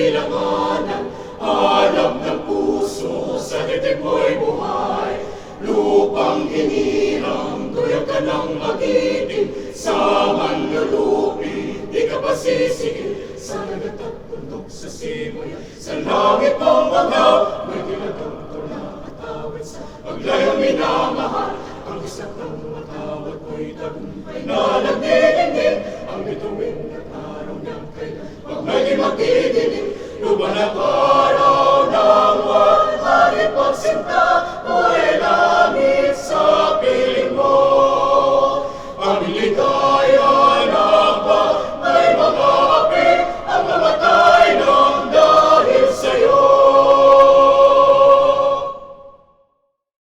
kailanganan. Alam ng puso, sa titig mo'y buhay. Lupang hinirang, tuyang ka ng magiting. Sa manlulupi, di ka pa sisigil. Sa dagat at bundok, sa simoy, sa langit mong maghaw.